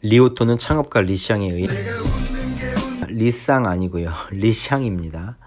리오토는 창업가 리샹에 의해 리쌍 아니고요. 리샹입니다.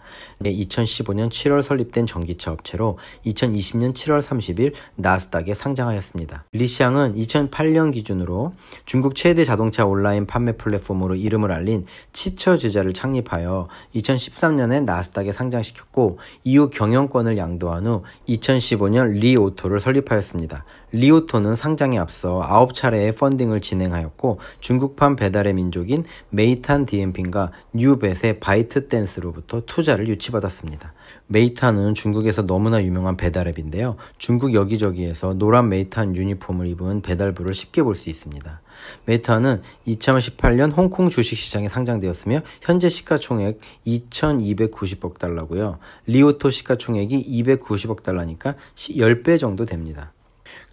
2015년 7월 설립된 전기차 업체로 2020년 7월 30일 나스닥에 상장하였습니다. 리샹은 2008년 기준으로 중국 최대 자동차 온라인 판매 플랫폼으로 이름을 알린 치처즈자를 창립하여 2013년에 나스닥에 상장시켰고 이후 경영권을 양도한 후 2015년 리오토를 설립하였습니다. 리오토는 상장에 앞서 9차례의 펀딩을 진행하였고 중국판 배달의 민족인 메이탄 디엠핑과 뉴벳의 바이트댄스로부터 투자를 유치받았습니다. 메이탄은 중국에서 너무나 유명한 배달앱인데요. 중국 여기저기에서 노란 메이탄 유니폼을 입은 배달부를 쉽게 볼 수 있습니다. 메이탄은 2018년 홍콩 주식시장에 상장되었으며 현재 시가총액 2,290억 달러고요. 리오토 시가총액이 290억 달러니까 10배 정도 됩니다.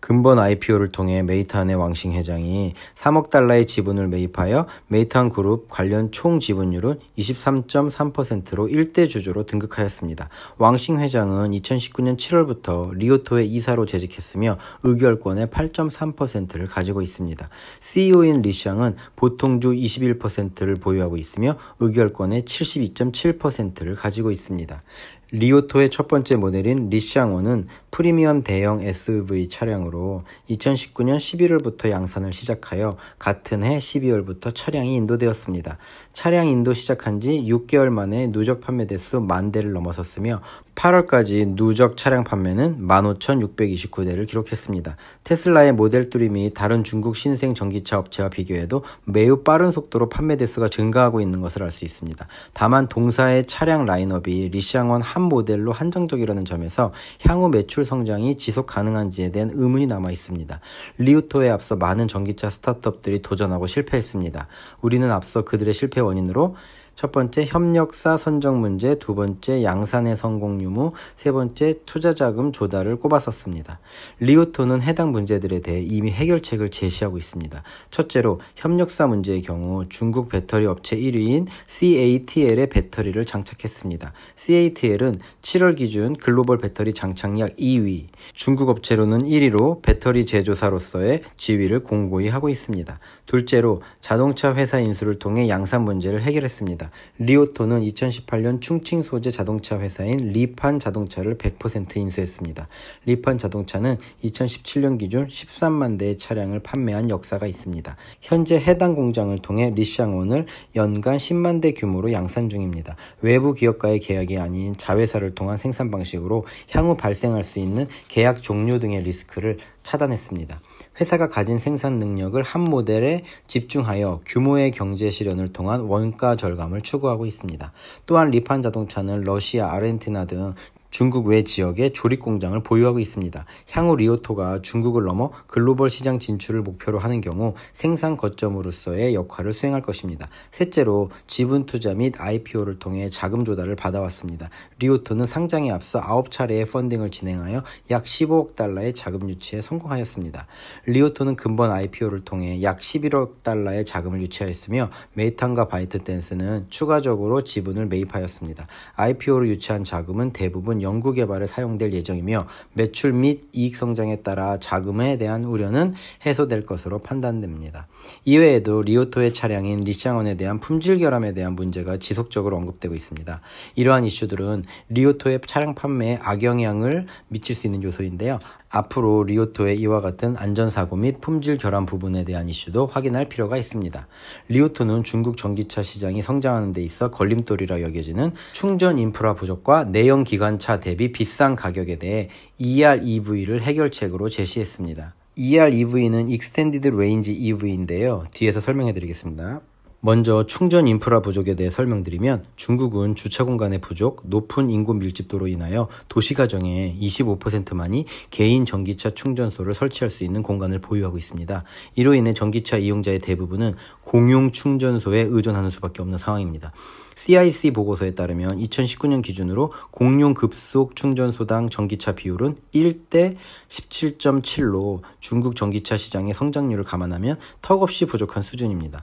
근본 IPO를 통해 메이탄의 왕싱 회장이 3억 달러의 지분을 매입하여 메이탄 그룹 관련 총 지분율은 23.3%로 1대 주주로 등극하였습니다. 왕싱 회장은 2019년 7월부터 리오토의 이사로 재직했으며 의결권의 8.3%를 가지고 있습니다. CEO인 리샹은 보통주 21%를 보유하고 있으며 의결권의 72.7%를 가지고 있습니다. 리오토의 첫 번째 모델인 리샹1은 프리미엄 대형 SUV 차량으로 2019년 11월부터 양산을 시작하여 같은 해 12월부터 차량이 인도되었습니다. 차량 인도 시작한 지 6개월 만에 누적 판매 대수 10,000대를 넘어섰으며 8월까지 누적 차량 판매는 15,629대를 기록했습니다. 테슬라의 모델 3 및 다른 중국 신생 전기차 업체와 비교해도 매우 빠른 속도로 판매 대수가 증가하고 있는 것을 알 수 있습니다. 다만 동사의 차량 라인업이 리샹1 한 모델로 한정적이라는 점에서 향후 매출 성장이 지속 가능한지에 대한 의문이 남아 있습니다. 리오토에 앞서 많은 전기차 스타트업들이 도전하고 실패했습니다. 우리는 앞서 그들의 실패 원인으로 첫 번째, 협력사 선정 문제, 두 번째, 양산의 성공 유무, 세 번째, 투자 자금 조달을 꼽았었습니다. 리오토는 해당 문제들에 대해 이미 해결책을 제시하고 있습니다. 첫째로, 협력사 문제의 경우 중국 배터리 업체 1위인 CATL의 배터리를 장착했습니다. CATL은 7월 기준 글로벌 배터리 장착량 2위, 중국 업체로는 1위로 배터리 제조사로서의 지위를 공고히 하고 있습니다. 둘째로, 자동차 회사 인수를 통해 양산 문제를 해결했습니다. 리오토는 2018년 충칭 소재 자동차 회사인 리판 자동차를 100% 인수했습니다. 리판 자동차는 2017년 기준 13만 대의 차량을 판매한 역사가 있습니다. 현재 해당 공장을 통해 리샹1을 연간 10만 대 규모로 양산 중입니다. 외부 기업과의 계약이 아닌 자회사를 통한 생산 방식으로 향후 발생할 수 있는 계약 종료 등의 리스크를 차단했습니다. 회사가 가진 생산 능력을 한 모델에 집중하여 규모의 경제 실현을 통한 원가 절감을 추구하고 있습니다. 또한 리판 자동차는 러시아, 아르헨티나 등 중국 외 지역에 조립 공장을 보유하고 있습니다. 향후 리오토가 중국을 넘어 글로벌 시장 진출을 목표로 하는 경우 생산 거점으로서의 역할을 수행할 것입니다. 셋째로, 지분 투자 및 IPO를 통해 자금 조달을 받아왔습니다. 리오토는 상장에 앞서 9차례의 펀딩을 진행하여 약 15억 달러의 자금 유치에 성공하였습니다. 리오토는 근본 IPO를 통해 약 11억 달러의 자금을 유치하였으며 메이탄과 바이트댄스는 추가적으로 지분을 매입하였습니다. IPO로 유치한 자금은 대부분 연구개발에 사용될 예정이며 매출 및 이익 성장에 따라 자금에 대한 우려는 해소될 것으로 판단됩니다. 이외에도 리오토의 차량인 리샹1에 대한 품질 결함에 대한 문제가 지속적으로 언급되고 있습니다. 이러한 이슈들은 리오토의 차량 판매에 악영향을 미칠 수 있는 요소인데요. 앞으로 리오토의 이와 같은 안전사고 및 품질 결함 부분에 대한 이슈도 확인할 필요가 있습니다. 리오토는 중국 전기차 시장이 성장하는 데 있어 걸림돌이라 여겨지는 충전 인프라 부족과 내연 기관차 대비 비싼 가격에 대해 EREV를 해결책으로 제시했습니다. EREV는 Extended Range EV인데요. 뒤에서 설명해 드리겠습니다. 먼저 충전 인프라 부족에 대해 설명드리면 중국은 주차 공간의 부족, 높은 인구 밀집도로 인하여 도시 가정의 25%만이 개인 전기차 충전소를 설치할 수 있는 공간을 보유하고 있습니다. 이로 인해 전기차 이용자의 대부분은 공용 충전소에 의존하는 수밖에 없는 상황입니다. CIC 보고서에 따르면 2019년 기준으로 공용 급속 충전소당 전기차 비율은 1대 17.7로 중국 전기차 시장의 성장률을 감안하면 턱없이 부족한 수준입니다.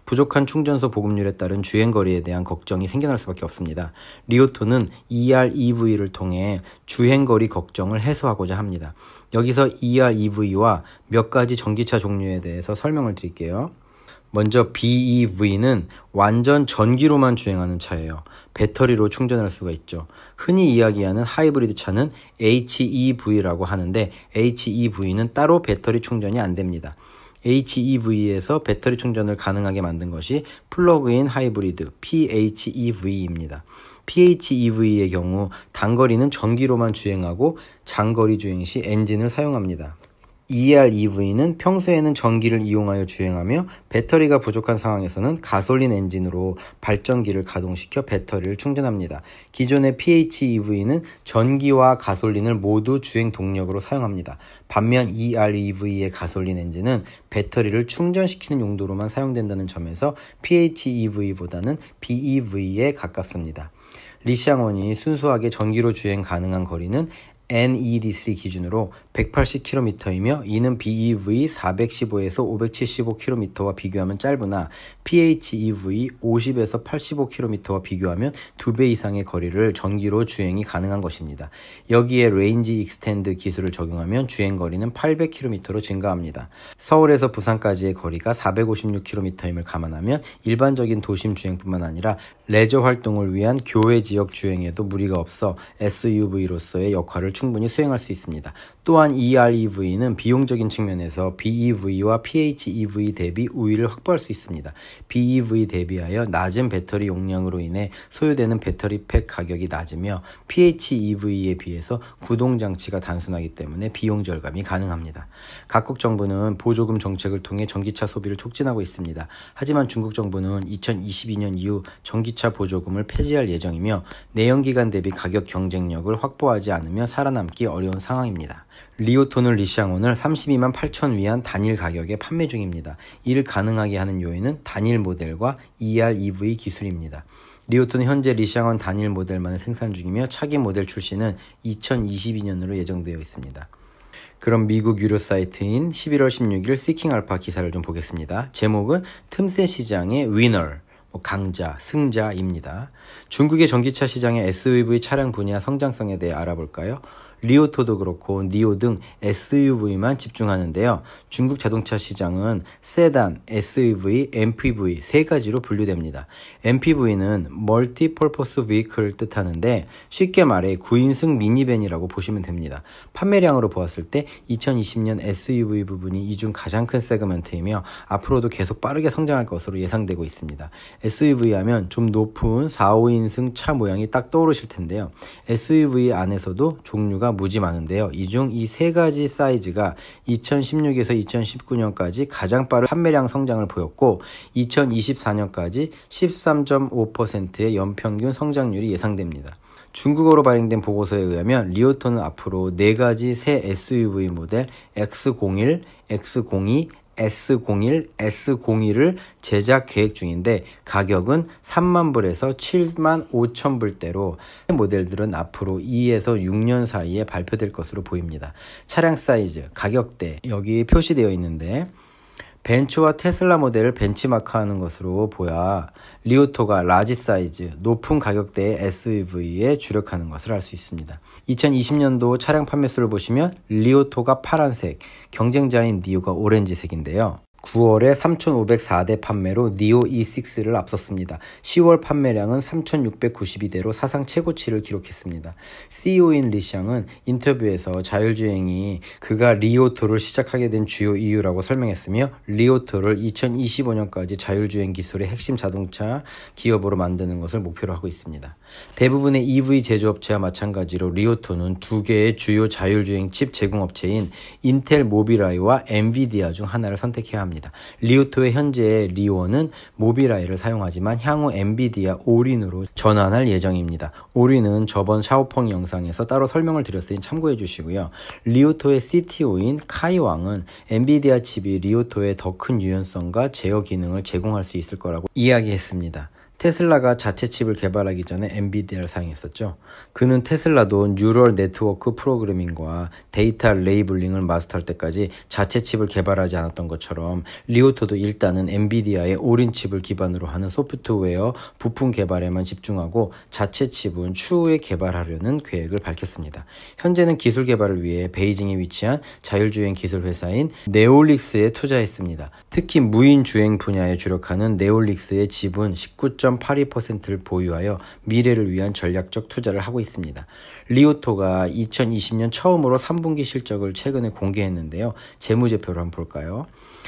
부족한 충전소 보급률에 따른 주행거리에 대한 걱정이 생겨날 수밖에 없습니다. 리오토는 EREV를 통해 주행거리 걱정을 해소하고자 합니다. 여기서 EREV와 몇 가지 전기차 종류에 대해서 설명을 드릴게요. 먼저 BEV는 완전 전기로만 주행하는 차예요. 배터리로 충전할 수가 있죠. 흔히 이야기하는 하이브리드 차는 HEV라고 하는데 HEV는 따로 배터리 충전이 안 됩니다. HEV에서 배터리 충전을 가능하게 만든 것이 플러그인 하이브리드 PHEV입니다. PHEV의 경우 단거리는 전기로만 주행하고 장거리 주행 시 엔진을 사용합니다. EREV는 평소에는 전기를 이용하여 주행하며 배터리가 부족한 상황에서는 가솔린 엔진으로 발전기를 가동시켜 배터리를 충전합니다. 기존의 PHEV는 전기와 가솔린을 모두 주행 동력으로 사용합니다. 반면 EREV의 가솔린 엔진은 배터리를 충전시키는 용도로만 사용된다는 점에서 PHEV보다는 BEV에 가깝습니다. 리쌍원이 순수하게 전기로 주행 가능한 거리는 NEDC 기준으로 180km이며 이는 BEV 415에서 575km와 비교하면 짧으나 PHEV 50에서 85km와 비교하면 2배 이상의 거리를 전기로 주행이 가능한 것입니다. 여기에 레인지 익스텐드 기술을 적용하면 주행거리는 800km로 증가합니다. 서울에서 부산까지의 거리가 456km임을 감안하면 일반적인 도심 주행뿐만 아니라 레저 활동을 위한 교외 지역 주행에도 무리가 없어 SUV로서의 역할을 충분히 수행할 수 있습니다. 또한 EREV는 비용적인 측면에서 BEV와 PHEV 대비 우위를 확보할 수 있습니다. BEV 대비하여 낮은 배터리 용량으로 인해 소요되는 배터리 팩 가격이 낮으며 PHEV에 비해서 구동장치가 단순하기 때문에 비용 절감이 가능합니다. 각국 정부는 보조금 정책을 통해 전기차 소비를 촉진하고 있습니다. 하지만 중국 정부는 2022년 이후 전기차 보조금을 폐지할 예정이며 내연기관 대비 가격 경쟁력을 확보하지 않으면 살아남기 어려운 상황입니다. 리오톤은 리쌍원을 32만 8천 위안 단일 가격에 판매 중입니다. 이를 가능하게 하는 요인은 단일 모델과 EREV 기술입니다. 리오톤은 현재 리쌍원 단일 모델만을 생산 중이며 차기 모델 출시는 2022년으로 예정되어 있습니다. 그럼 미국 유료 사이트인 11월 16일 시킹알파 기사를 좀 보겠습니다. 제목은 틈새 시장의 위너, 강자, 승자입니다. 중국의 전기차 시장의 SUV 차량 분야 성장성에 대해 알아볼까요? 리오토도 그렇고 니오 등 SUV만 집중하는데요. 중국 자동차 시장은 세단, SUV, MPV 세 가지로 분류됩니다. MPV는 멀티퍼포스 비클을 뜻하는데 쉽게 말해 9인승 미니밴이라고 보시면 됩니다. 판매량으로 보았을 때 2020년 SUV 부분이 이 중 가장 큰 세그먼트이며 앞으로도 계속 빠르게 성장할 것으로 예상되고 있습니다. SUV 하면 좀 높은 4, 5인승 차 모양이 딱 떠오르실 텐데요. SUV 안에서도 종류가 무지 많은데요. 이 중 이 세 가지 사이즈가 2016에서 2019년까지 가장 빠른 판매량 성장을 보였고 2024년까지 13.5%의 연평균 성장률이 예상됩니다. 중국어로 발행된 보고서에 의하면 리오톤은 앞으로 4가지 새 SUV 모델 X01, X02, S01, S02를 제작 계획 중인데 가격은 3만 불에서 7만 5천 불대로 모델들은 앞으로 2에서 6년 사이에 발표될 것으로 보입니다. 차량 사이즈, 가격대 여기 표시되어 있는데 벤츠와 테슬라 모델을 벤치마크하는 것으로 보아 리오토가 라지 사이즈, 높은 가격대의 SUV에 주력하는 것을 알 수 있습니다. 2020년도 차량 판매수를 보시면 리오토가 파란색, 경쟁자인 니오가 오렌지색인데요. 9월에 3,504대 판매로 니오 E6를 앞섰습니다. 10월 판매량은 3,692대로 사상 최고치를 기록했습니다. CEO인 리쌍은 인터뷰에서 자율주행이 그가 리오토를 시작하게 된 주요 이유라고 설명했으며 리오토를 2025년까지 자율주행 기술의 핵심 자동차 기업으로 만드는 것을 목표로 하고 있습니다. 대부분의 EV 제조업체와 마찬가지로 리오토는 2개의 주요 자율주행 칩 제공업체인 인텔 모비라이와 엔비디아 중 하나를 선택해야 합니다. 리오토의 현재 리오는 모비라이를 사용하지만 향후 엔비디아 오린으로 전환할 예정입니다. 오린은 저번 샤오펑 영상에서 따로 설명을 드렸으니 참고해 주시고요. 리오토의 CTO인 카이왕은 엔비디아 칩이 리오토의 더 큰 유연성과 제어 기능을 제공할 수 있을 거라고 이야기했습니다. 테슬라가 자체 칩을 개발하기 전에 엔비디아를 사용했었죠. 그는 테슬라도 뉴럴 네트워크 프로그래밍과 데이터 레이블링을 마스터할 때까지 자체 칩을 개발하지 않았던 것처럼 리오토도 일단은 엔비디아의 오린 칩을 기반으로 하는 소프트웨어 부품 개발에만 집중하고 자체 칩은 추후에 개발하려는 계획을 밝혔습니다. 현재는 기술 개발을 위해 베이징에 위치한 자율주행 기술 회사인 네올릭스에 투자했습니다. 특히 무인 주행 분야에 주력하는 네올릭스의 지분 19.82%를 보유하여 미래를 위한 전략적 투자를 하고 있습니다. 리오토가 2020년 처음으로 3분기 실적을 최근에 공개했는데요. 재무제표를 한번 볼까요?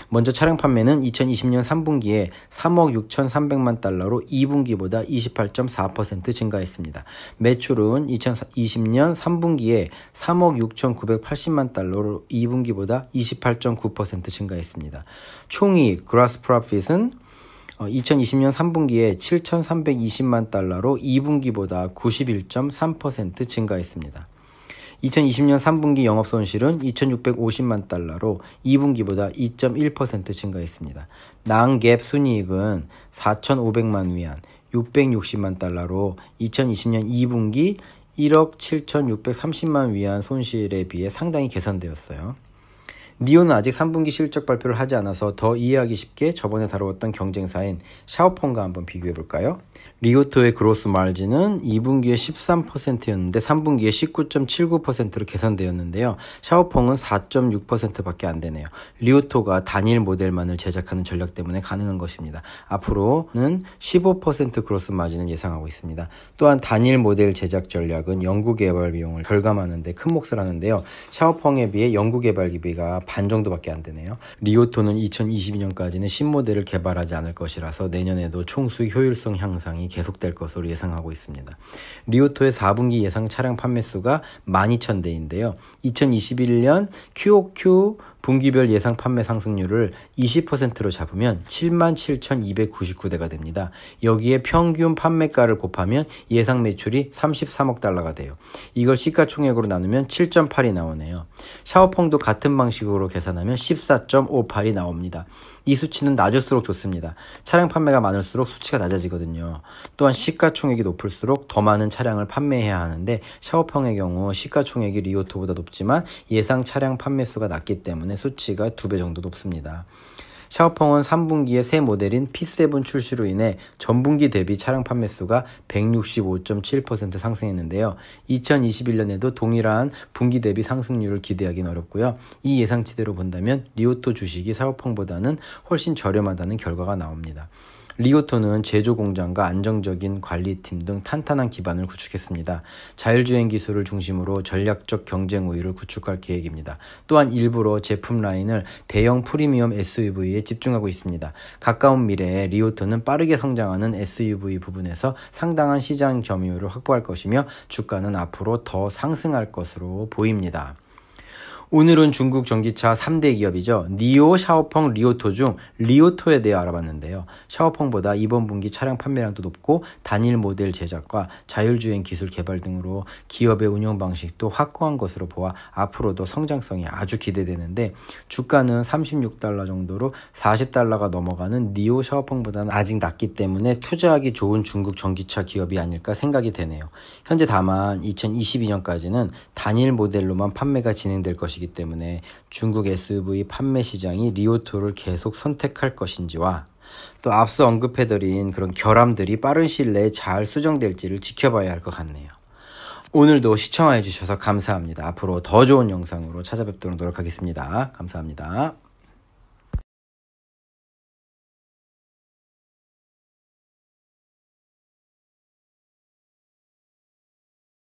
먼저 차량 판매는 2020년 3분기에 3억 6,300만 달러로 2분기보다 28.4% 증가했습니다. 매출은 2020년 3분기에 3억 6,980만 달러로 2분기보다 28.9% 증가했습니다. 총이익, gross profit은 2020년 3분기에 7,320만 달러로 2분기보다 91.3% 증가했습니다. 2020년 3분기 영업손실은 2,650만 달러로 2분기보다 2.1% 증가했습니다. non-GAAP 순이익은 4,500만 위안, 660만 달러로 2020년 2분기 1억 7,630만 위안 손실에 비해 상당히 개선되었어요. 니오는 아직 3분기 실적 발표를 하지 않아서 더 이해하기 쉽게 저번에 다루었던 경쟁사인 샤오펑과 한번 비교해볼까요? 리오토의 그로스 마진은 2분기에 13%였는데 3분기에 19.79%로 개선되었는데요. 샤오펑은 4.6%밖에 안 되네요. 리오토가 단일 모델만을 제작하는 전략 때문에 가능한 것입니다. 앞으로는 15% 그로스 마진을 예상하고 있습니다. 또한 단일 모델 제작 전략은 연구개발 비용을 절감하는 데 큰 몫을 하는데요. 샤오펑에 비해 연구개발 기비가 반 정도밖에 안 되네요. 리오토는 2022년까지는 신모델을 개발하지 않을 것이라서 내년에도 총수익 효율성 향상이 계속될 것으로 예상하고 있습니다. 리오토의 4분기 예상 차량 판매 수가 12,000대인데요. 2021년 QOQ 분기별 예상 판매 상승률을 20%로 잡으면 77,299대가 됩니다. 여기에 평균 판매가를 곱하면 예상 매출이 33억 달러가 돼요. 이걸 시가총액으로 나누면 7.8이 나오네요. 샤오펑도 같은 방식으로 계산하면 14.58이 나옵니다. 이 수치는 낮을수록 좋습니다. 차량 판매가 많을수록 수치가 낮아지거든요. 또한 시가총액이 높을수록 더 많은 차량을 판매해야 하는데 샤오펑의 경우 시가총액이 리오토보다 높지만 예상 차량 판매 수가 낮기 때문에 수치가 2배 정도 높습니다. 샤오펑은 3분기에 새 모델인 P7 출시로 인해 전분기 대비 차량 판매 수가 165.7% 상승했는데요. 2021년에도 동일한 분기 대비 상승률을 기대하기는 어렵고요. 이 예상치대로 본다면 리오토 주식이 샤오펑보다는 훨씬 저렴하다는 결과가 나옵니다. 리오토는 제조 공장과 안정적인 관리팀 등 탄탄한 기반을 구축했습니다. 자율주행 기술을 중심으로 전략적 경쟁 우위를 구축할 계획입니다. 또한 일부러 제품 라인을 대형 프리미엄 SUV에 집중하고 있습니다. 가까운 미래에 리오토는 빠르게 성장하는 SUV 부분에서 상당한 시장 점유율을 확보할 것이며 주가는 앞으로 더 상승할 것으로 보입니다. 오늘은 중국 전기차 3대 기업이죠. 니오, 샤오펑, 리오토 중 리오토에 대해 알아봤는데요. 샤오펑보다 이번 분기 차량 판매량도 높고 단일 모델 제작과 자율주행 기술 개발 등으로 기업의 운영 방식도 확고한 것으로 보아 앞으로도 성장성이 아주 기대되는데 주가는 36달러 정도로 40달러가 넘어가는 니오, 샤오펑보다는 아직 낮기 때문에 투자하기 좋은 중국 전기차 기업이 아닐까 생각이 되네요. 현재 다만 2022년까지는 단일 모델로만 판매가 진행될 것이기 때문에 중국 SUV 판매 시장이 리오토를 계속 선택할 것인지와 또 앞서 언급해드린 그런 결함들이 빠른 시일 내에 잘 수정될지를 지켜봐야 할 것 같네요. 오늘도 시청해 주셔서 감사합니다. 앞으로 더 좋은 영상으로 찾아뵙도록 노력하겠습니다. 감사합니다.